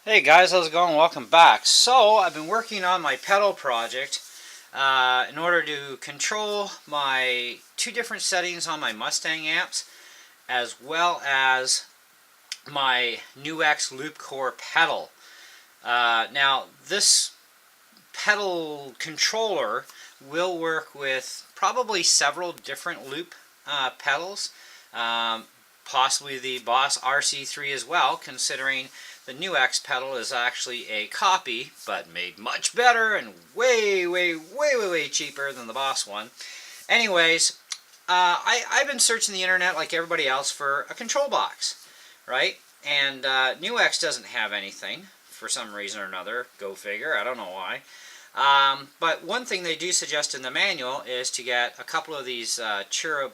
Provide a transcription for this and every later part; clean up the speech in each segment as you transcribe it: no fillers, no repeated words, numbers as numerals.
Hey guys, how's it going? Welcome back. So, I've been working on my pedal project in order to control my two different settings on my Mustang amps, as well as my Nux Loop Core pedal. Now, this pedal controller will work with probably several different loop pedals, possibly the Boss RC-3 as well, considering the Nux pedal is actually a copy, but made much better and way cheaper than the Boss one. Anyways, I've been searching the internet like everybody else for a control box, right? And Nux doesn't have anything for some reason or another. Go figure, I don't know why. But one thing they do suggest in the manual is to get a couple of these Cherub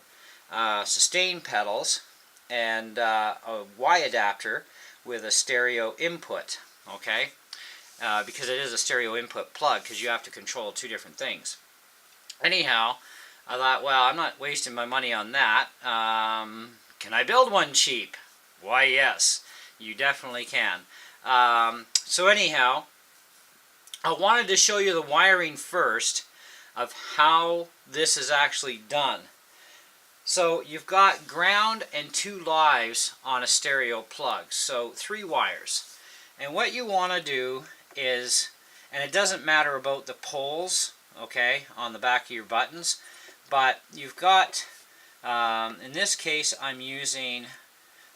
sustain pedals and a Y adapter with a stereo input, okay? Because it is a stereo input plug, because you have to control two different things. Anyhow, I thought, well, I'm not wasting my money on that. Can I build one cheap? Why, yes, you definitely can. So anyhow, I wanted to show you the wiring first of how this is actually done. So you've got ground and two lives on a stereo plug, so 3 wires. And what you want to do is, and it doesn't matter about the poles, okay, on the back of your buttons, but you've got, in this case I'm using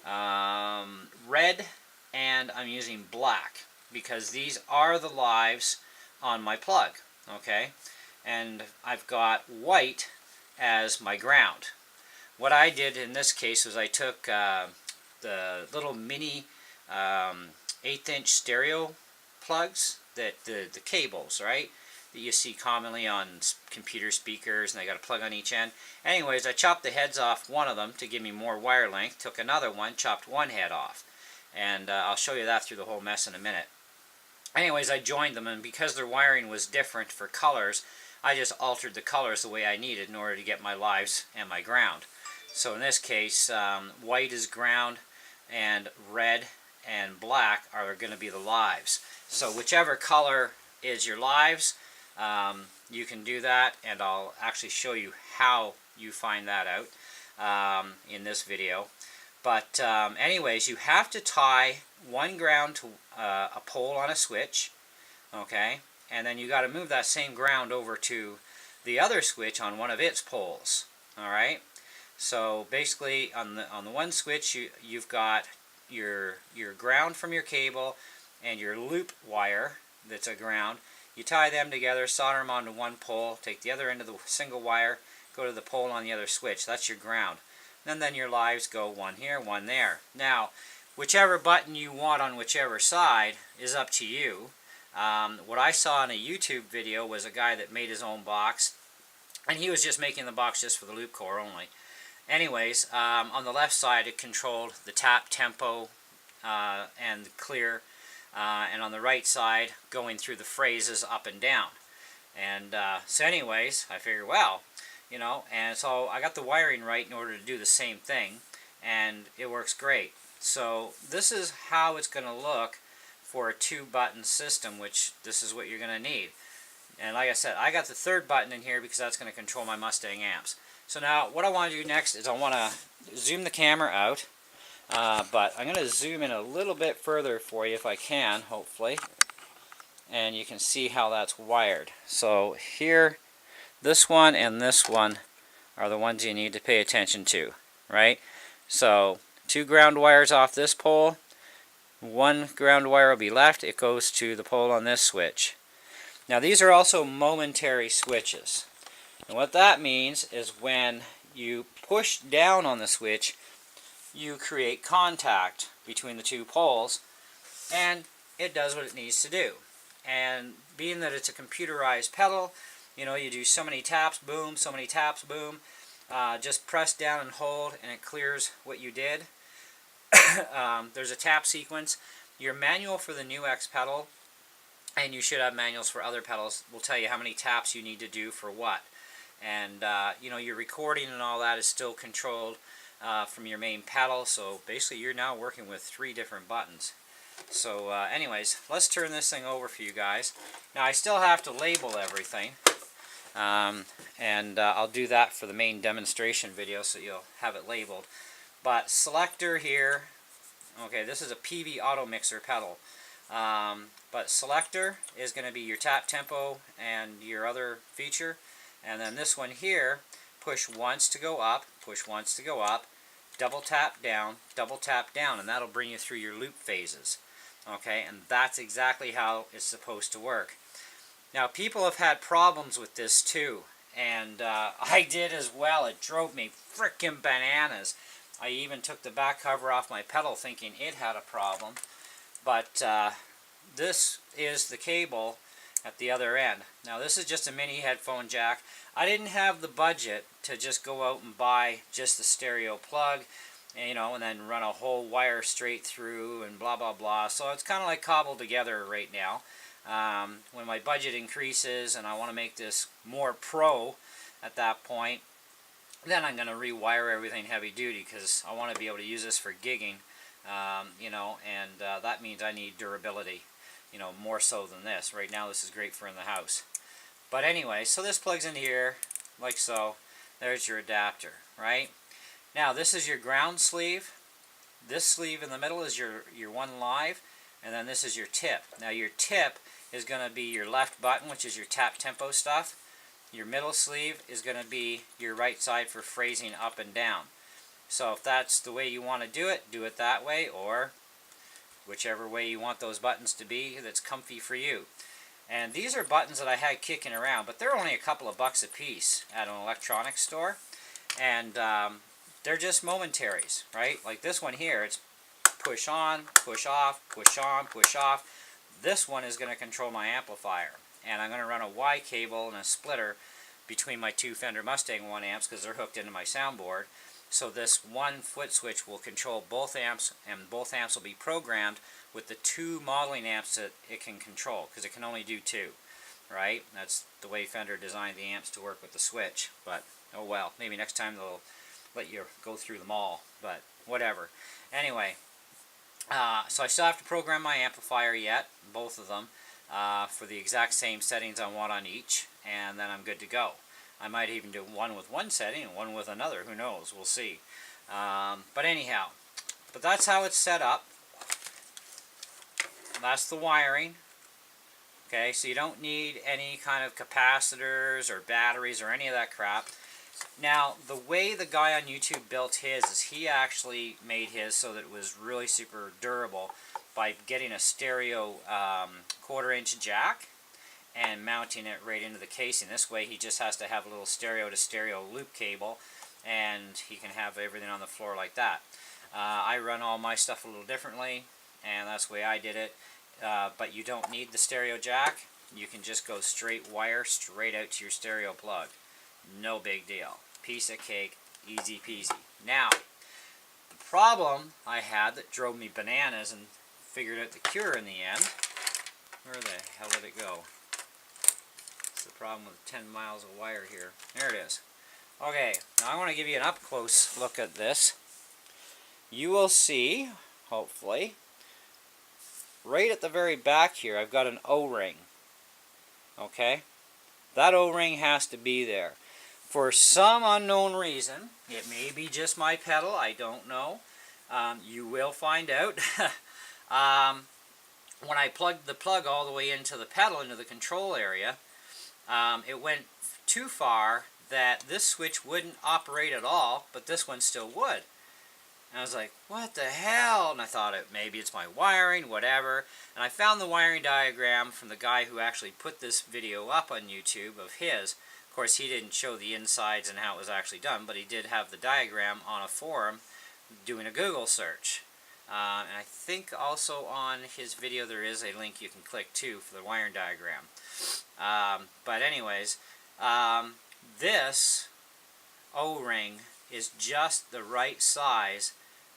red and I'm using black, because these are the lives on my plug, okay, and I've got white as my ground. What I did in this case was I took the little mini 1/8" stereo plugs, that the cables, right, that you see commonly on computer speakers, and they got a plug on each end. Anyways, I chopped the heads off one of them to give me more wire length, took another one, chopped one head off, and I'll show you that through the whole mess in a minute. Anyways, I joined them, and because their wiring was different for colors, I just altered the colors the way I needed in order to get my lives and my ground. So in this case, white is ground, and red and black are going to be the lives. So whichever color is your lives, you can do that, and I'll actually show you how you find that out in this video. But anyways, you have to tie one ground to a pole on a switch, okay, and then you got to move that same ground over to the other switch on one of its poles. All right. So basically, on the one switch, you've got your ground from your cable and your loop wire that's a ground. You tie them together, solder them onto one pole, take the other end of the single wire, go to the pole on the other switch. That's your ground. And then your lives go one here, one there. Now, whichever button you want on whichever side is up to you. What I saw in a YouTube video was a guy that made his own box, and he was just making the box just for the loop core only. Anyways, on the left side it controlled the tap, tempo, and the clear, and on the right side going through the phrases up and down. And so anyways, I figured, well, you know, and so I got the wiring right in order to do the same thing, and it works great. So this is how it's going to look for a 2-button system, which this is what you're going to need. And like I said, I got the 3rd button in here because that's going to control my Mustang amps. So now what I want to do next is I want to zoom the camera out, but I'm going to zoom in a little bit further for you if I can, hopefully, and you can see how that's wired. So here, this one and this one are the ones you need to pay attention to, right? So 2 ground wires off this pole, 1 ground wire will be left, it goes to the pole on this switch. Now these are also momentary switches. And what that means is when you push down on the switch, you create contact between the 2 poles, and it does what it needs to do. And being that it's a computerized pedal, you know, you do so many taps, boom, so many taps, boom. Just press down and hold, and it clears what you did. There's a tap sequence. Your manual for the Nux pedal, and you should have manuals for other pedals, will tell you how many taps you need to do for what. And you know, your recording and all that is still controlled from your main pedal, so basically you're now working with 3 different buttons. So anyways, let's turn this thing over for you guys. Now I still have to label everything, and I'll do that for the main demonstration video so you'll have it labeled. But selector here, okay, this is a PV auto mixer pedal. But selector is going to be your tap tempo and your other feature. And then this one here, push once to go up, push once to go up, double tap down, and that'll bring you through your loop phases. Okay, and that's exactly how it's supposed to work. Now people have had problems with this too, and I did as well. It drove me frickin' bananas. I even took the back cover off my pedal thinking it had a problem. But this is the cable at the other end. Now this is just a mini headphone jack. I didn't have the budget to just go out and buy just the stereo plug, and, and then run a whole wire straight through and blah blah blah. So it's kind of like cobbled together right now. When my budget increases and I want to make this more pro at that point, then I'm going to rewire everything heavy duty because I want to be able to use this for gigging. And that means I need durability, more so than this. Right now this is great for in the house. But anyway, so this plugs in here, like so. There's your adapter, right? Now this is your ground sleeve. This sleeve in the middle is your one live, and then this is your tip. Now your tip is going to be your left button, which is your tap tempo stuff. Your middle sleeve is going to be your right side for phrasing up and down. So if that's the way you want to do it that way, or whichever way you want those buttons to be that's comfy for you. And these are buttons that I had kicking around, but they're only a couple of bucks a piece at an electronics store. And they're just momentaries, right? Like this one here, it's push on, push off, push on, push off. This one is going to control my amplifier. And I'm going to run a Y cable and a splitter between my two Fender Mustang 1 amps because they're hooked into my soundboard. So this one Footswitch will control both amps, and both amps will be programmed with the two modeling amps that it can control, because it can only do two, right? That's the way Fender designed the amps to work with the switch. But oh well, maybe next time they'll let you go through them all, but whatever. Anyway, so I still have to program my amplifier yet, both of them, for the exact same settings I want on each, and then I'm good to go. I might even do one with one setting and one with another. Who knows? We'll see. But anyhow, that's how it's set up. That's the wiring. Okay, so you don't need any kind of capacitors or batteries or any of that crap. Now, the way the guy on YouTube built his is he actually made his so that it was really super durable by getting a stereo 1/4-inch jack and mounting it right into the casing. This way he just has to have a little stereo to stereo loop cable, and he can have everything on the floor like that. I run all my stuff a little differently, and that's the way I did it. But you don't need the stereo jack. You can just go straight wire straight out to your stereo plug. No big deal. Piece of cake, easy peasy. Now, the problem I had that drove me bananas and figured out the cure in the end. Where the hell did it go? That's the problem with 10 miles of wire here. There it is. Okay, now I want to give you an up-close look at this. You will see, hopefully, right at the very back here, I've got an O-ring. Okay? That O-ring has to be there. For some unknown reason, it may be just my pedal, I don't know. You will find out. When I plugged the plug all the way into the pedal, into the control area, it went too far that this switch wouldn't operate at all, but this one still would. And I was like, what the hell? And I thought maybe it's my wiring, whatever. And I found the wiring diagram from the guy who actually put this video up on YouTube of his. Of course, he didn't show the insides and how it was actually done, but he did have the diagram on a forum doing a Google search. And I think also on his video there is a link you can click too for the wiring diagram. But anyways, this O-ring is just the right size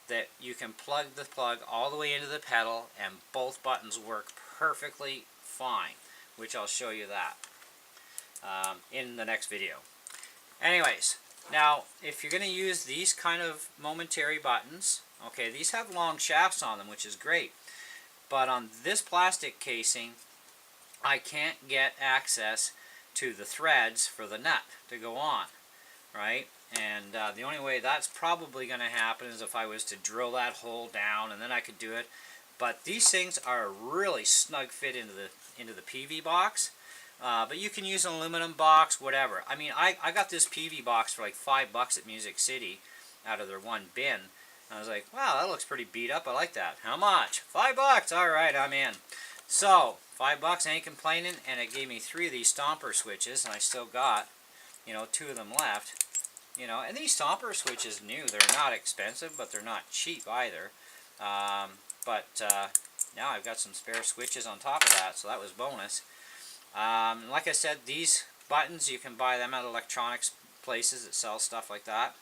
that you can plug the plug all the way into the pedal and both buttons work perfectly fine, which I'll show you that in the next video. Anyways, now if you're going to use these kind of momentary buttons, okay, these have long shafts on them, which is great, But on this plastic casing, I can't get access to the threads for the nut to go on, right? And the only way that's probably going to happen is if I was to drill that hole down, and then I could do it. But these things are a really snug fit into the PV box. But you can use an aluminum box, whatever. I mean, I got this PV box for like $5 at Music City out of their one bin. I was like, wow, that looks pretty beat up. I like that. How much? $5. All right, I'm in. So $5, ain't complaining, and it gave me 3 of these stomper switches, and I still got, 2 of them left. And these stomper switches new. They're not expensive, but they're not cheap either. Now I've got some spare switches on top of that, so that was bonus. Like I said, these buttons, you can buy them at electronics places that sell stuff like that.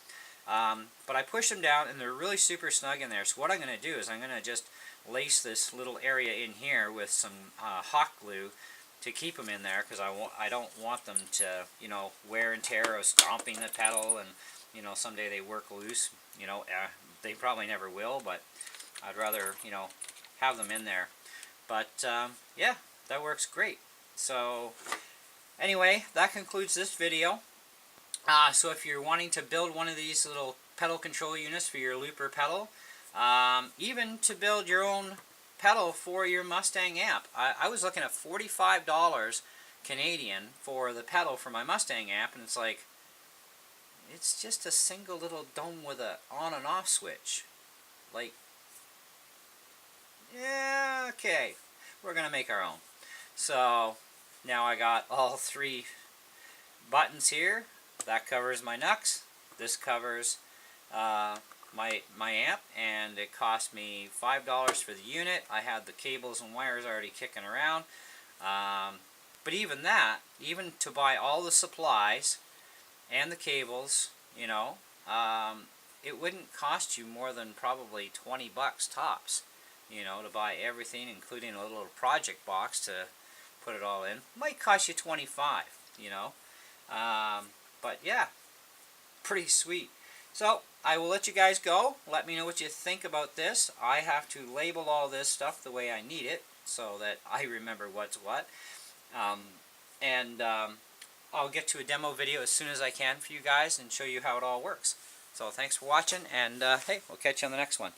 But I push them down, and they're really super snug in there. So what I'm going to do is I'm going to just lace this little area in here with some hot glue to keep them in there, because I don't want them to, wear and tear or stomping the pedal, and, someday they work loose. They probably never will, but I'd rather, have them in there. But, yeah, that works great. So, anyway, that concludes this video. So if you're wanting to build one of these little pedal control units for your looper pedal, even to build your own pedal for your Mustang amp, I was looking at $45 Canadian for the pedal for my Mustang amp, and it's like, it's just a single little dome with a on and off switch. Like, yeah, okay, we're gonna make our own. So now I got all 3 buttons here. That covers my Nux. This covers my amp, and it cost me $5 for the unit. I had the cables and wires already kicking around. But even that, even to buy all the supplies and the cables, it wouldn't cost you more than probably $20 tops, to buy everything, including a little project box to put it all in. Might cost you $25, but yeah, pretty sweet. So I will let you guys go. Let me know what you think about this. I have to label all this stuff the way I need it so that I remember what's what. I'll get to a demo video as soon as I can for you guys and show you how it all works. So thanks for watching, and hey, we'll catch you on the next one.